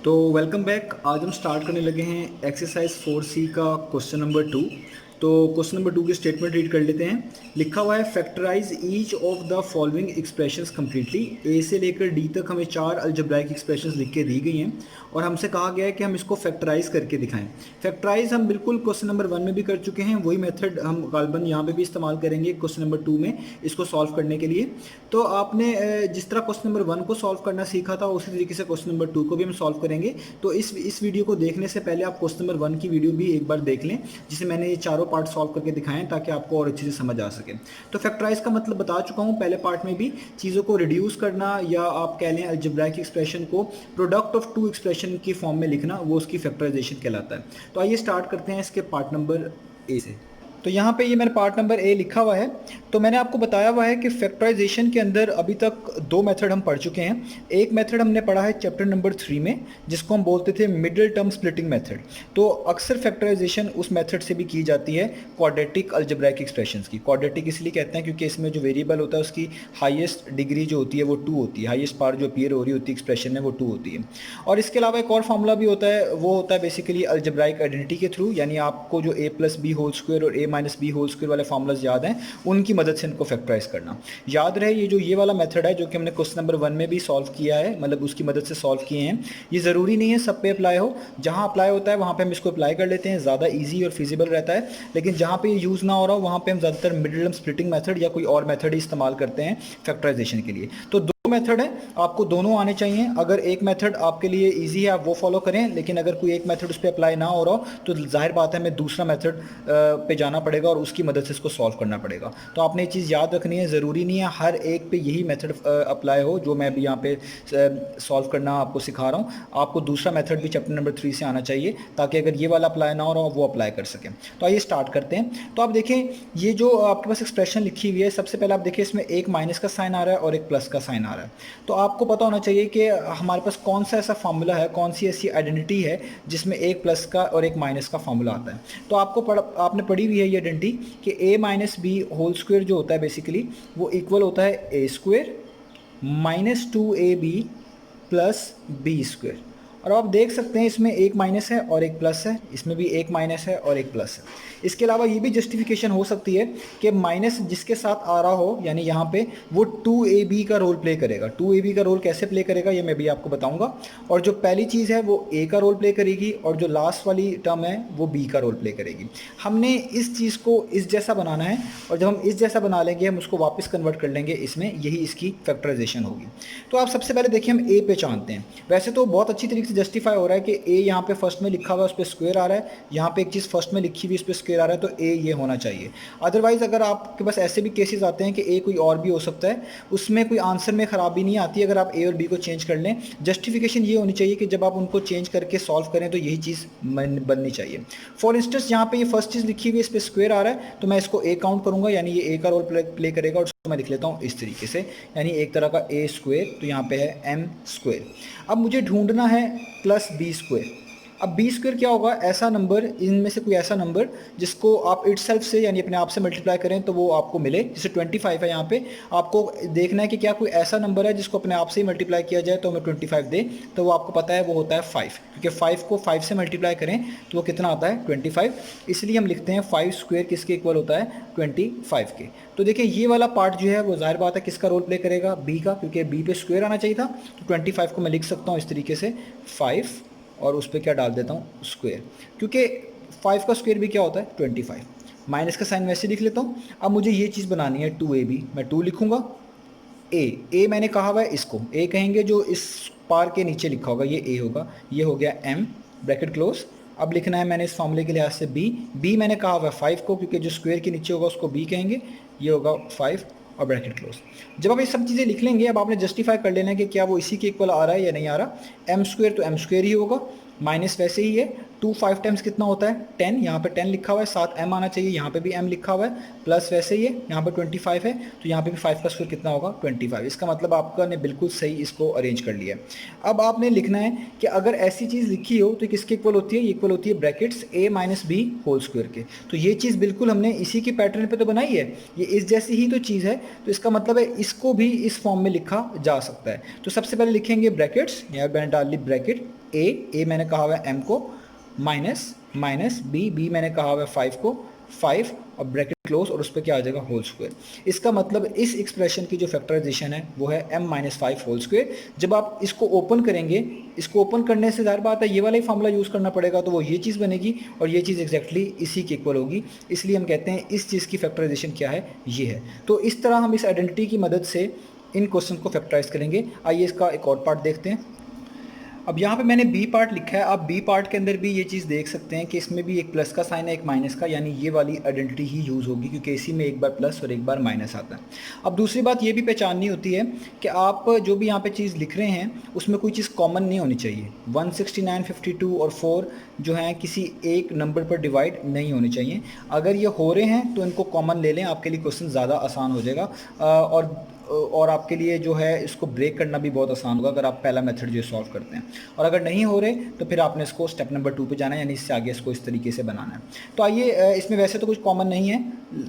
तो welcome back. आज हम स्टार्ट करने लगे हैं एक्सरसाइज 4C का क्वेश्चन नंबर 2। तो क्वेश्चन नंबर 2 की स्टेटमेंट रीड कर लेते हैं। लिखा हुआ है factorise each of the following expressions completely. A से लेकर डी तक हमें 4 अलजेब्राइक एक्सप्रेशंस लिख के दी गई हैं और हमसे कहा गया है कि हम इसको फैक्टराइज करके दिखाएं। फैक्टराइज हम बिल्कुल क्वेश्चन नंबर 1 में भी कर चुके हैं, वही मेथड हम गालबन यहाँ पे भी इस्तेमाल करेंगे क्वेश्चन नंबर 2 में इसको सॉल्व करने के लिए। तो आपने जिस तरह क्वेश्चन नंबर 1 को सॉल्व करना सीखा था उसी तरीके से क्वेश्चन नंबर 2 को भी हम सॉल्व करेंगे। तो इस वीडियो को देखने से पहले आप क्वेश्चन नंबर 1 की वीडियो भी एक बार देख लें, जिसे मैंने ये चारों पार्ट सॉल्व करके दिखाए हैं ताकि आपको और अच्छे से समझ आ सके। तो फैक्टराइज का मतलब बता चुका हूँ पहले पार्ट में भी, चीज़ों को रिड्यूस करना या आप कह लें अलजेब्राइक एक्सप्रेशन को प्रोडक्ट ऑफ टू एक्सप्रेशन की फॉर्म में लिखना, वो उसकी फैक्टराइजेशन कहलाता है। तो आइए स्टार्ट करते हैं इसके पार्ट नंबर ए से। तो यहाँ पे ये मैंने पार्ट नंबर ए लिखा हुआ है। तो मैंने आपको बताया हुआ है कि फैक्टराइजेशन के अंदर अभी तक दो मेथड हम पढ़ चुके हैं। एक मेथड हमने पढ़ा है चैप्टर नंबर 3 में, जिसको हम बोलते थे मिडिल टर्म स्प्लिटिंग मेथड। तो अक्सर फैक्टराइजेशन उस मेथड से भी की जाती है क्वाड्रेटिक अलजेब्राइक एक्सप्रेशंस की। क्वाड्रेटिक इसलिए कहते हैं क्योंकि इसमें जो वेरिएबल होता है उसकी हाईएस्ट डिग्री जो होती है वो 2 होती है, हाईएस्ट पावर जो अपीयर हो रही होती है एक्सप्रेशन में वो 2 होती है। और इसके अलावा एक और फार्मूला भी होता है, वो होता है बेसिकली अलजेब्राइक आइडेंटिटी के थ्रू, यानी आपको जो a plus b whole square और a minus b whole square वाले फार्मूलाज याद हैं, उनकी मदद से इनको फैक्टराइज करना। याद रहे ये वाला मेथड है जो कि हमने क्वेश्चन नंबर 1 में भी सॉल्व किया है, मतलब उसकी मदद से सॉल्व किए हैं। ये ज़रूरी नहीं है सब पे अप्लाई हो, जहाँ अप्लाई होता है वहाँ पे हम इसको अप्लाई कर लेते हैं, ज़्यादा ईजी और फिजिबल रहता है। लेकिन जहाँ पे ये यूज़ ना हो रहा हो वहाँ पे हम ज़्यादातर मिडिल टर्म स्प्लिटिंग मेथड या कोई और मेथड ही इस्तेमाल करते हैं फैक्टराइजेशन के लिए। तो दो मेथड है, आपको दोनों आने चाहिए। अगर एक मेथड आपके लिए इजी है आप वो फॉलो करें, लेकिन अगर कोई एक मेथड उस पर अप्लाई ना हो रहा हो तो जाहिर बात है हमें दूसरा मेथड पे जाना पड़ेगा और उसकी मदद से इसको सॉल्व करना पड़ेगा। तो आपने ये चीज़ याद रखनी है, ज़रूरी नहीं है हर एक पे यही मेथड अप्लाई हो जो मैं भी यहाँ पे सॉल्व करना आपको सिखा रहा हूँ। आपको दूसरा मेथड भी चैप्टर नंबर 3 से आना चाहिए ताकि अगर ये वाला अप्लाई ना हो रहा हो वो अप्लाई कर सकें। तो आइए स्टार्ट करते हैं। तो आप देखें ये जो आपके पास एक्सप्रेशन लिखी हुई है, सबसे पहले आप देखिए इसमें एक माइनस का साइन आ रहा है और एक प्लस का साइन आ रहा है। तो आपको पता होना चाहिए कि हमारे पास कौन सा ऐसा फार्मूला है, कौन सी ऐसी आइडेंटिटी है जिसमें एक प्लस का और एक माइनस का फार्मूला आता है। तो आपने पढ़ी हुई है ये आइडेंटिटी कि a minus b whole square जो होता है बेसिकली वो इक्वल होता है a square minus 2ab plus b square. और आप देख सकते हैं इसमें एक माइनस है और एक प्लस है, इसमें भी एक माइनस है और एक प्लस है। इसके अलावा ये भी जस्टिफिकेशन हो सकती है कि माइनस जिसके साथ आ रहा हो यानी यहाँ पे वो 2ab का रोल प्ले करेगा। 2ab का रोल कैसे प्ले करेगा ये मैं भी आपको बताऊंगा। और जो पहली चीज़ है वो a का रोल प्ले करेगी और जो लास्ट वाली टर्म है वो b का रोल प्ले करेगी। हमने इस चीज़ को इस जैसा बनाना है और जब हम इस जैसा बना लेंगे हम उसको वापस कन्वर्ट कर लेंगे इसमें, यही इसकी फैक्टराइजेशन होगी। तो आप सबसे पहले देखिए हम a पे चाहते हैं। वैसे तो बहुत अच्छी तरीके से जस्टिफाई हो रहा है कि a यहाँ पे फर्स्ट में लिखा हुआ है उस पर स्क्वायर आ रहा है, यहाँ पे एक चीज़ फर्स्ट में लिखी हुई उस पर स्क्वायर आ रहा है, तो a ये होना चाहिए। अदरवाइज अगर आपके पास ऐसे भी केसेस आते हैं कि a कोई और भी हो सकता है, उसमें कोई आंसर में खराबी नहीं आती अगर आप a और b को चेंज कर लें। जस्टिफिकेशन ये होनी चाहिए कि जब आप उनको चेंज करके सॉल्व करें तो यही चीज़ बननी चाहिए। फॉर इंस्टेंस यहाँ पे ये फर्स्ट चीज़ लिखी हुई है, इस पर स्क्वायर आ रहा है तो मैं इसको a काउंट करूँगा, यानी ये a का रोल प्ले करेगा। और मैं लिख लेता हूँ इस तरीके से, यानी एक तरह का a स्क्वायर, तो यहाँ पे है m स्क्वायर। अब मुझे ढूंढना है प्लस बी स्क्वायर। अब बी स्क्वायर क्या होगा, ऐसा नंबर, इनमें से कोई ऐसा नंबर जिसको आप इटसेल्फ से यानी अपने आप से मल्टीप्लाई करें तो वो आपको मिले। जैसे 25 है, यहाँ पे आपको देखना है कि क्या कोई ऐसा नंबर है जिसको अपने आप से ही मल्टीप्लाई किया जाए तो हमें 25 दे, तो वो आपको पता है वो होता है 5, क्योंकि 5 को 5 से मल्टीप्लाई करें तो वो कितना आता है 25। इसलिए हम लिखते हैं 5 स्क्वायर किसके इक्वल होता है 25 के। तो देखिए ये वाला पार्ट जो है वो जाहिर बात है किसका रोल प्ले करेगा, बी का, क्योंकि बी पे स्क्वायर आना चाहिए था। तो 25 को मैं लिख सकता हूँ इस तरीके से 5 और उस पर क्या डाल देता हूँ स्क्वायर, क्योंकि 5 का स्क्वायर भी क्या होता है 25। माइनस का साइन वैसे लिख लेता हूँ। अब मुझे ये चीज़ बनानी है 2ab, मैं 2 लिखूँगा। a मैंने कहा हुआ है इसको a कहेंगे, जो इस पार के नीचे लिखा होगा ये a होगा, ये हो गया m ब्रैकेट क्लोज। अब लिखना है मैंने इस फॉर्मूले के लिहाज से b मैंने कहा हुआ है 5 को, क्योंकि जो स्क्वायर के नीचे होगा उसको b कहेंगे, ये होगा 5 और ब्रैकेट क्लोज। जब आप ये सब चीज़ें लिख लेंगे अब आपने जस्टिफाई कर लेना है कि क्या वो इसी के इक्वल आ रहा है या नहीं आ रहा। m स्क्वायर तो m स्क्वायर ही होगा, माइनस वैसे ही है, 2 5 टाइम्स कितना होता है 10, यहाँ पे 10 लिखा हुआ है, साथ m आना चाहिए, यहाँ पे भी m लिखा हुआ है, प्लस वैसे ही है यहाँ पे 25 है, तो यहाँ पे भी 5 का स्क्वायर कितना होगा 25। इसका मतलब आपका ने बिल्कुल सही इसको अरेंज कर लिया। अब आपने लिखना है कि अगर ऐसी चीज़ लिखी हो तो किसके इक्वल होती है, ये इक्वल होती है brackets a minus b whole square के। तो ये चीज़ बिल्कुल हमने इसी के पैटर्न पे तो बनाई है, ये इस जैसी ही तो चीज़ है, तो इसका मतलब है इसको भी इस फॉर्म में लिखा जा सकता है। तो सबसे पहले लिखेंगे ब्रैकेट्स, यहाँ मैंने डाल ली ब्रैकेट a मैंने कहा हुआ है m को, माइनस बी मैंने कहा हुआ है 5 को, 5 और ब्रैकेट क्लोज और उस पर क्या आ जाएगा होल स्क्वायर। इसका मतलब इस एक्सप्रेशन की जो फैक्टराइजेशन है वो है m माइनस 5 होल स्क्वायर। जब आप इसको ओपन करेंगे, इसको ओपन करने से ज़ाहिर बात है ये वाला ही फॉर्मूला यूज़ करना पड़ेगा, तो वो ये चीज़ बनेगी और ये चीज़ एग्जैक्टली इसी के इक्वल होगी। इसलिए हम कहते हैं इस चीज़ की फैक्टराइजेशन क्या है, ये है। तो इस तरह हम इस आइडेंटिटी की मदद से इन क्वेश्चन को फैक्टराइज करेंगे। आइए इसका एक और पार्ट देखते हैं। अब यहाँ पे मैंने बी पार्ट लिखा है। आप बी पार्ट के अंदर भी ये चीज़ देख सकते हैं कि इसमें भी एक प्लस का साइन है एक माइनस का, यानी ये वाली आइडेंटिटी ही यूज़ होगी क्योंकि इसी में एक बार प्लस और एक बार माइनस आता है। अब दूसरी बात ये भी पहचाननी होती है कि आप जो भी यहाँ पे चीज़ लिख रहे हैं उसमें कोई चीज़ कॉमन नहीं होनी चाहिए। 169, 52 और 4 जो हैं किसी एक नंबर पर डिवाइड नहीं होने चाहिए। अगर ये हो रहे हैं तो इनको कॉमन ले लें, आपके लिए क्वेश्चन ज़्यादा आसान हो जाएगा और आपके लिए जो है इसको ब्रेक करना भी बहुत आसान होगा अगर आप पहला मेथड जो सॉल्व करते हैं। और अगर नहीं हो रहे तो फिर आपने इसको स्टेप नंबर 2 पे जाना है, यानी इससे आगे इसको इस तरीके से बनाना है। तो आइए, इसमें वैसे तो कुछ कॉमन नहीं है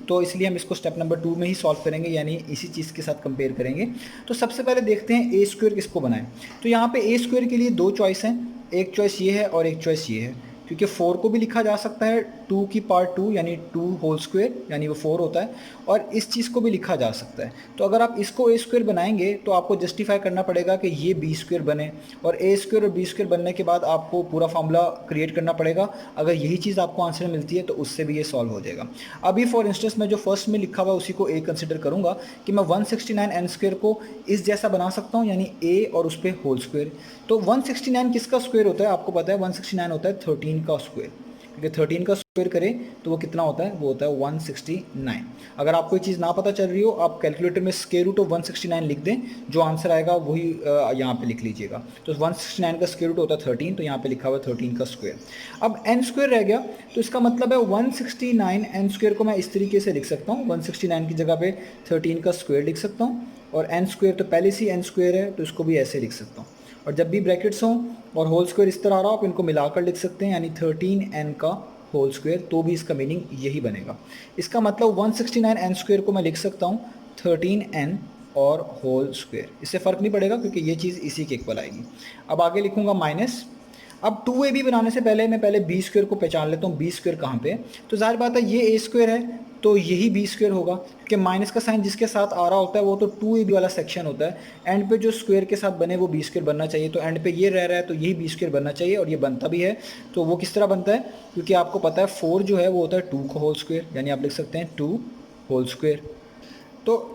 तो इसलिए हम इसको स्टेप नंबर 2 में ही सॉल्व करेंगे, यानी इसी चीज़ के साथ कंपेयर करेंगे। तो सबसे पहले देखते हैं ए स्क्वायर किसको बनाएं। तो यहाँ पे ए स्क्वायर के लिए दो चॉइस हैं, एक चॉइस ये है और एक चॉइस ये है, क्योंकि 4 को भी लिखा जा सकता है 2 की पावर 2 यानी 2 होल स्क्वायर यानी वो 4 होता है, और इस चीज़ को भी लिखा जा सकता है। तो अगर आप इसको ए स्क्वायर बनाएंगे तो आपको जस्टिफाई करना पड़ेगा कि ये बी स्क्वायर बने, और ए स्क्वायर और बी स्क्वायर बनने के बाद आपको पूरा फार्मूला क्रिएट करना पड़ेगा। अगर यही चीज़ आपको आंसर मिलती है तो उससे भी ये सॉल्व हो जाएगा। अभी फॉर इंस्टेंस मैं जो फर्स्ट में लिखा हुआ उसी को ए कंसिडर करूँगा कि मैं 169 एन स्क्वायर को इस जैसा बना सकता हूँ, यानी ए और उस पर होल स्क्वायर। तो 169 किसका स्क्वायर होता है आपको पता है, 169 होता है 13 का स्क्वायर, क्योंकि 13 का स्क्वायर करें तो वो कितना होता है, वो होता है 169। अगर आपको ये चीज़ ना पता चल रही हो, आप कैलकुलेटर में स्क्वायर रूट ऑफ 169 लिख दें, जो आंसर आएगा वही यहाँ पे लिख लीजिएगा। तो 169 का स्क्वायर रूट होता है 13, तो यहाँ पे लिखा हुआ है 13 का स्क्वायर। अब एन स्क्वायर रह गया, तो इसका मतलब है 169 एन स्क्वायर को मैं इस तरीके से लिख सकता हूँ, 169 की जगह पे 13 का स्क्वायर लिख सकता हूँ, और एन स्क्वायर तो पहले से एन स्क्वायर है तो इसको भी ऐसे लिख सकता हूँ। और जब भी ब्रैकेट्स हों और होल स्क्वायर इस तरह आ रहा हो, आप इनको मिलाकर लिख सकते हैं, यानी 13n का होल स्क्वायर, तो भी इसका मीनिंग यही बनेगा। इसका मतलब 169 एन स्क्वायर को मैं लिख सकता हूँ 13n और होल स्क्वायर, इससे फ़र्क नहीं पड़ेगा क्योंकि ये चीज़ इसी के इक्वल आएगी। अब आगे लिखूँगा माइनस। अब 2ab बनाने से पहले मैं पहले बी स्क्वायर को पहचान लेता हूँ, बी स्क्वायर कहाँ पे है। तो जाहिर बात है ये ए स्क्वायर है तो यही बी स्क्वायर होगा, क्योंकि माइनस का साइन जिसके साथ आ रहा होता है वो तो 2ab वाला सेक्शन होता है। एंड पे जो स्क्वायर के साथ बने वो बी स्क्वायर बनना चाहिए, तो एंड पे ये रह रहा है तो यही बी स्क्वायर बनना चाहिए, और ये बनता भी है। तो वो किस तरह बनता है, क्योंकि आपको पता है 4 जो है वो होता है 2 का होल स्क्वायर, यानी आप लिख सकते हैं 2 होल स्क्वायर। तो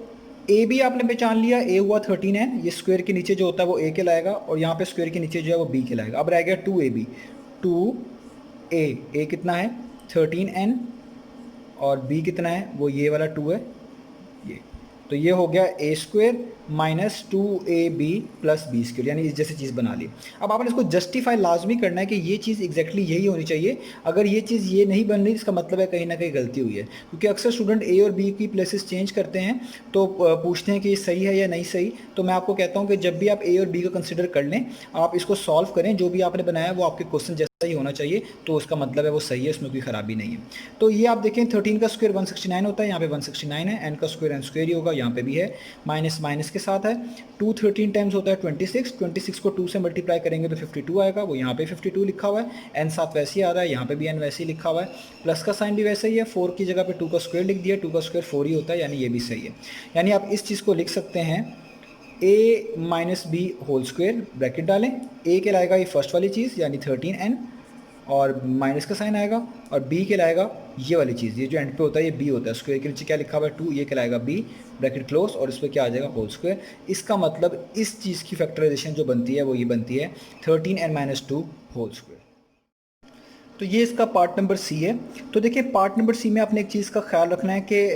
ए भी आपने पहचान लिया, ए हुआ 13n, ये स्क्वायर के नीचे जो होता है वो ए के लाएगा, और यहाँ पे स्क्वायर के नीचे जो है वो बी के लाएगा। अब रह गया 2ab, 2a कितना है 13n, और b कितना है वो ये वाला 2 है ये, तो ये हो गया a square minus 2ab plus b square, यानी इस जैसी चीज़ बना ली। अब आपने इसको जस्टिफाई लाजमी करना है कि ये चीज़ एग्जैक्टली यही होनी चाहिए। अगर ये चीज़ ये नहीं बन रही इसका मतलब है कहीं ना कहीं गलती हुई है, क्योंकि अक्सर स्टूडेंट ए और बी की प्लेसेस चेंज करते हैं तो पूछते हैं कि ये सही है या नहीं सही। तो मैं आपको कहता हूँ कि जब भी आप ए और बी का कंसिडर कर लें, आप इसको सॉल्व करें, जो भी आपने बनाया है वो आपके क्वेश्चन जैसा ही होना चाहिए, तो उसका मतलब है वो सही है, उसमें कोई खराबी नहीं है। तो ये आप देखें 13 का स्क्वायर 169 होता है, यहाँ पे 169 है, एन का स्क्वायर एन स्क्वायर ही होगा, यहाँ पे भी है, माइनस माइनस के साथ है। 2 13 टाइम्स होता है 26, 26 को 2 से मल्टीप्लाई करेंगे तो 52 आएगा, वो यहाँ पे 52 लिखा हुआ है, एन साथ वैसे ही आ रहा है, यहाँ पे भी एन वैसे ही लिखा हुआ है, प्लस का साइन भी वैसे ही है, 4 की जगह पे 2 का स्क्वायर लिख दिया, 2 का स्क्वायर 4 ही होता है, यानी ये भी सही है। यानी आप इस चीज़ को लिख सकते हैं a minus b whole square, bracket डालें, a के लाएगा ये फर्स्ट वाली चीज़ यानी 13n, और माइनस का साइन आएगा, और b के लाएगा ये वाली चीज़, ये जो एंड पे होता है ये b होता है, स्क्वायर के नीचे क्या लिखा हुआ है 2, ये कहलाएगा b, ब्रैकेट क्लोज, और इस पर क्या आ जाएगा होल स्क्वायर। इसका मतलब इस चीज़ की फैक्टराइजेशन जो बनती है वो ये बनती है 13n माइनस 2 होल स्क्वायर। तो ये इसका पार्ट नंबर सी है। तो देखिए पार्ट नंबर सी में आपने एक चीज़ का ख्याल रखना है कि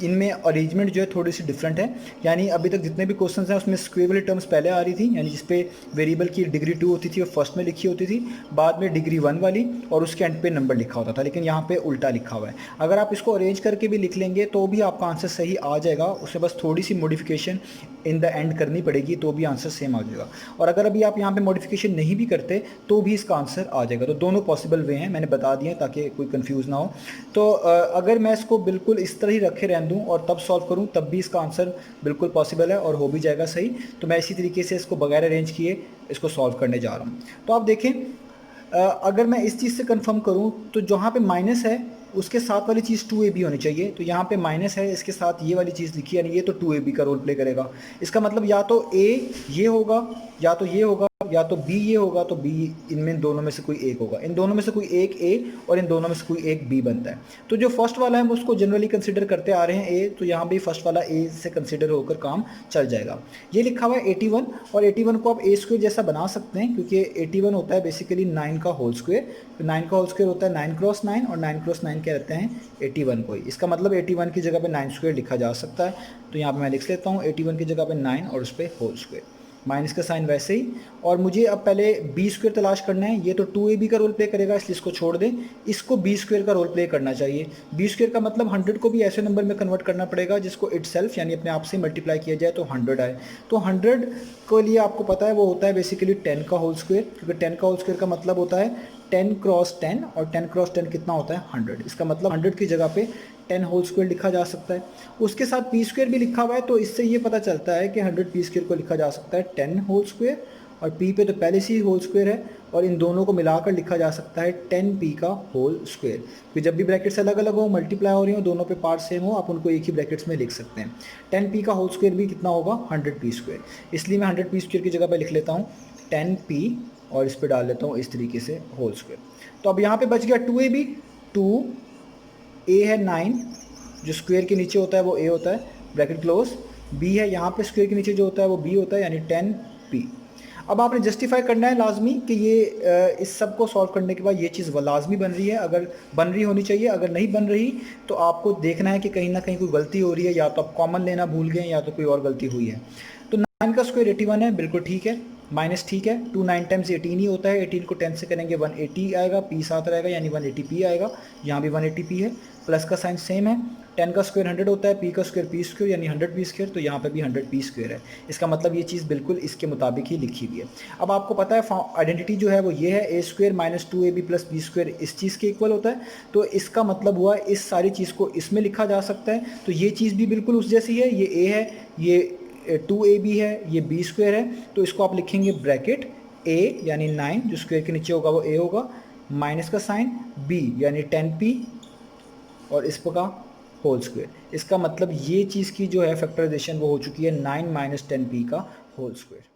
इनमें अरेंजमेंट जो है थोड़ी सी डिफरेंट है, यानी अभी तक जितने भी क्वेश्चंस हैं उसमें स्क्वेयर वाली टर्म्स पहले आ रही थी, यानी जिसपे वेरिएबल की डिग्री 2 होती थी वो फर्स्ट में लिखी होती थी, बाद में डिग्री 1 वाली और उसके एंड पे नंबर लिखा होता था, लेकिन यहाँ पे उल्टा लिखा हुआ है। अगर आप इसको अरेंज करके भी लिख लेंगे तो भी आपका आंसर सही आ जाएगा, उसमें बस थोड़ी सी मॉडिफिकेशन इन द एंड करनी पड़ेगी तो भी आंसर सेम आ जाएगा। और अगर अभी आप यहाँ पे मॉडिफिकेशन नहीं भी करते तो भी इसका आंसर आ जाएगा। तो दोनों पॉसिबल वे हैं, मैंने बता दिए ताकि कोई कंफ्यूज ना हो। तो अगर मैं इसको बिल्कुल इस तरह ही रखे रहने दूँ और तब सॉल्व करूँ तब भी इसका आंसर बिल्कुल पॉसिबल है और हो भी जाएगा सही। तो मैं इसी तरीके से इसको बगैर अरेंज किए इसको सॉल्व करने जा रहा हूँ। तो आप देखें, अगर मैं इस चीज़ से कंफर्म करूँ तो जहाँ पे माइनस है उसके साथ वाली चीज़ 2ab होनी चाहिए। तो यहाँ पे माइनस है, इसके साथ ये वाली चीज़ लिखी है, यानी ये तो 2ab का रोल प्ले करेगा। इसका मतलब या तो a ये होगा या तो ये होगा या तो b ये होगा, तो b इनमें दोनों में से कोई एक होगा। इन दोनों में से कोई एक a और इन दोनों में से कोई एक b बनता है। तो जो फर्स्ट वाला है हम उसको जनरली कंसिडर करते आ रहे हैं a, तो यहाँ भी फर्स्ट वाला a से कंसिडर होकर काम चल जाएगा। ये लिखा हुआ है 81 और 81 को आप a स्क्वायर जैसा बना सकते हैं क्योंकि 81 होता है बेसिकली 9 का होल स्क्वायर। तो 9 का होल स्क्वायर होता है 9 क्रॉस 9 और 9 क्रॉस 9 क्या रहते हैं 81 को ही। इसका मतलब 81 की जगह पे 9 स्क्वायर लिखा जा सकता है। तो यहाँ पे मैं लिख लेता हूँ 81 की जगह पे 9 और उस पर होल स्क्वायर, माइनस का साइन वैसे ही। और मुझे अब पहले बी स्क्वायर तलाश करना है। ये तो 2ab का रोल प्ले करेगा इसलिए इसको छोड़ दें, इसको बी स्क्वायर का रोल प्ले करना चाहिए। बी स्क्वायर का मतलब 100 को भी ऐसे नंबर में कन्वर्ट करना पड़ेगा जिसको इटसेल्फ यानी अपने आप से मल्टीप्लाई किया जाए तो 100 आए। तो 100 के लिए आपको पता है वो होता है बेसिकली 10 का होल स्क्वायर, क्योंकि 10 का होल स्क्वायर का मतलब होता है 10 क्रॉस 10 और 10 क्रॉस 10 कितना होता है 100। इसका मतलब 100 की जगह पे 10 होल स्क्वायर लिखा जा सकता है। उसके साथ पी स्क्वायर भी लिखा हुआ है, तो इससे ये पता चलता है कि 100 पी स्क्वायर को लिखा जा सकता है 10 होल स्क्वायर, और पी पे तो पहले से ही होल स्क्वायर है और इन दोनों को मिलाकर लिखा जा सकता है 10p का होल स्क्वायर। क्योंकि जब भी ब्रैकेट्स अलग अलग हो, मल्टीप्लाई हो रही हो, दोनों पे पार्ट सेम हो, आप उनको एक ही ब्रैकेट्स में लिख सकते हैं। 10p का होल स्क्वायर भी कितना होगा 100p स्क्वायर, इसलिए मैं 100p स्क्वायर की जगह पर लिख लेता हूँ 10p और इस पर डाल लेता हूँ इस तरीके से होल स्क्वायर। तो अब यहाँ पे बच गया 2ab, 2a है 9 जो स्क्वायर के नीचे होता है वो a होता है ब्रैकेट क्लोज, b है यहाँ पे स्क्वायर के नीचे जो होता है वो b होता है यानी 10p। अब आपने जस्टिफाई करना है लाजमी कि ये इस सब को सॉल्व करने के बाद ये चीज़ लाजमी बन रही है, अगर बन रही होनी चाहिए। अगर नहीं बन रही तो आपको देखना है कि कहीं ना कहीं कोई गलती हो रही है, या तो आप कॉमन लेना भूल गए या तो कोई और गलती हुई है। तो 9 का स्क्वायर 81 है, बिल्कुल ठीक है, माइनस ठीक है। 2 9 टाइम्स 18 ही होता है, 18 को 10 से करेंगे 180 आएगा, p साथ रहेगा यानी 180p आएगा। यहाँ भी 180p है, प्लस का साइन सेम है। 10 का स्क्वायर 100 होता है, p का स्क्वायर p स्क्वायर यानी 100p स्क्वायर, तो यहाँ पे भी 100p स्क्वायर है। इसका मतलब ये चीज़ बिल्कुल इसके मुताबिक ही लिखी हुई है। अब आपको पता है आइडेंटिटी जो है वो ये है, a square minus 2ab plus b square इस चीज़ के इक्वल होता है। तो इसका मतलब हुआ इस सारी चीज़ को इसमें लिखा जा सकता है। तो ये चीज़ भी बिल्कुल उस जैसी है, ये a है, ये 2ab है, ये b स्क्वायर है। तो इसको आप लिखेंगे ब्रैकेट a यानी 9 जो स्क्वायर के नीचे होगा वो a होगा, माइनस का साइन b यानी 10p और इस का होल स्क्वायर। इसका मतलब ये चीज़ की जो है फैक्टराइजेशन वो हो चुकी है 9 माइनस 10p का होल स्क्वायर।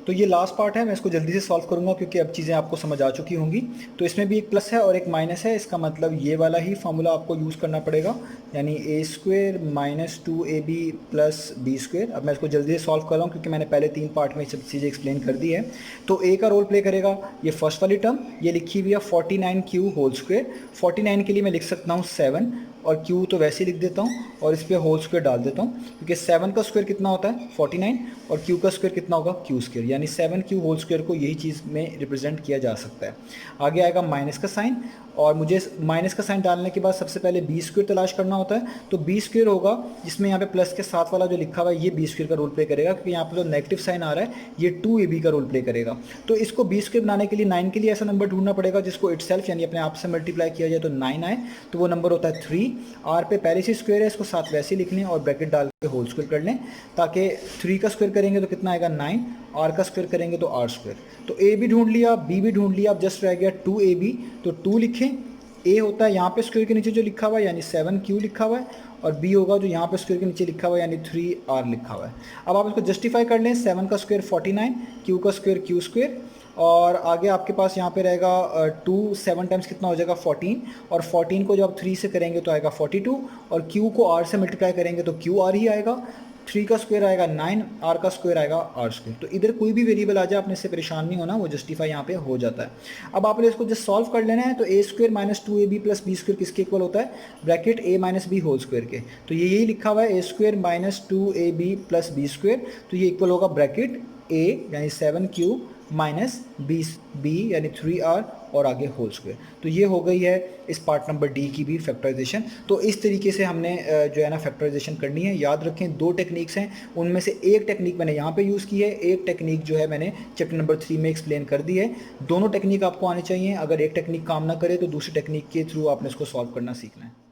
तो ये लास्ट पार्ट है, मैं इसको जल्दी से सॉल्व करूंगा क्योंकि अब चीज़ें आपको समझ आ चुकी होंगी। तो इसमें भी एक प्लस है और एक माइनस है, इसका मतलब ये वाला ही फार्मूला आपको यूज़ करना पड़ेगा, यानी a square minus 2ab plus b square. अब मैं इसको जल्दी से सॉल्व कर रहा हूँ क्योंकि मैंने पहले 3 पार्ट में सब चीज़ें एक्सप्लेन कर दी है। तो a का रोल प्ले करेगा ये फर्स्ट वाली टर्म, ये लिखी हुई है 49q होल स्क्वायर। 49 के लिए मैं लिख सकता हूँ 7 और q तो वैसे ही लिख देता हूँ और इस पर होल स्क्वायर डाल देता हूँ, क्योंकि 7 का स्क्वायर कितना होता है 49 और q का स्क्वायर कितना होगा q स्क्वायर, यानी 7q होल स्क्वायर को यही चीज़ में रिप्रेजेंट किया जा सकता है। आगे आएगा माइनस का साइन, और मुझे माइनस का साइन डालने के बाद सबसे पहले बी स्क्वायर तलाश करना होता है। तो बी स्क्वायर होगा जिसमें यहाँ पे प्लस के साथ वाला जो लिखा हुआ है ये बी स्क्वायर का रोल प्ले करेगा, क्योंकि यहाँ पे जो नेगेटिव साइन आ रहा है ये 2ab का रोल प्ले करेगा। तो इसको बी स्क्वायर बनाने के लिए 9 के लिए ऐसा नंबर ढूंढना पड़ेगा जिसको इटसेल्फ यानी अपने आप से मल्टीप्लाई किया जाए तो 9 आए, तो वो नंबर होता है 3। आर पे पहले से स्क्वायर है, इसको साथ वैसे लिख लें और ब्रैकेट डाल के होल स्क्वायर कर लें, ताकि 3 का स्क्वायर करेंगे तो कितना आएगा 9, आर का स्क्वायर करेंगे तो आर स्क्वायर। तो ए भी ढूंढ लिया, बी भी ढूंढ लिया, अब जस्ट रह गया 2ab। तो 2 लिखें, ए होता है यहाँ पे स्क्वायर के नीचे जो लिखा हुआ है यानी 7q लिखा हुआ है, और बी होगा जो यहाँ पे स्क्वायर के नीचे लिखा हुआ है यानी 3r लिखा हुआ है। अब आप इसको जस्टिफाई कर लें, 7 का स्क्वायर 49, q का स्क्वायर q स्क्वायर, और आगे आपके पास यहाँ पे रहेगा 2 7 टाइम्स कितना हो जाएगा 14, और 14 को जब आप 3 से करेंगे तो आएगा 42, और q को r से मल्टीप्लाई करेंगे तो qr ही आएगा। 3 का स्क्वायर आएगा 9, r का स्क्वायर आएगा r स्क्वायर। तो इधर कोई भी वेरिएबल आ जाए आपने इससे परेशान नहीं होना, वो जस्टिफाई यहाँ पे हो जाता है। अब आपने इसको जस्ट सॉल्व कर लेना है। तो a square minus 2ab plus b square किसके इक्वल होता है, bracket a minus b whole square के। तो ये यही लिखा हुआ है a square minus 2ab plus b square, तो ये इक्वल होगा ब्रैकेट a यानी 7q माइनस बी यानी 3r और आगे होल स्क्वायर। तो ये हो गई है इस पार्ट नंबर डी की भी फैक्टराइजेशन। तो इस तरीके से हमने जो है ना फैक्टराइजेशन करनी है। याद रखें 2 टेक्निक्स हैं, उनमें से एक टेक्निक मैंने यहाँ पे यूज़ की है, एक टेक्निक जो है मैंने चैप्टर नंबर 3 में एक्सप्लेन कर दी है। दोनों टेक्निक आपको आनी चाहिए। अगर एक टेक्निक काम ना करे तो दूसरी टेक्निक के थ्रू आपने इसको सॉल्व करना सीखना है।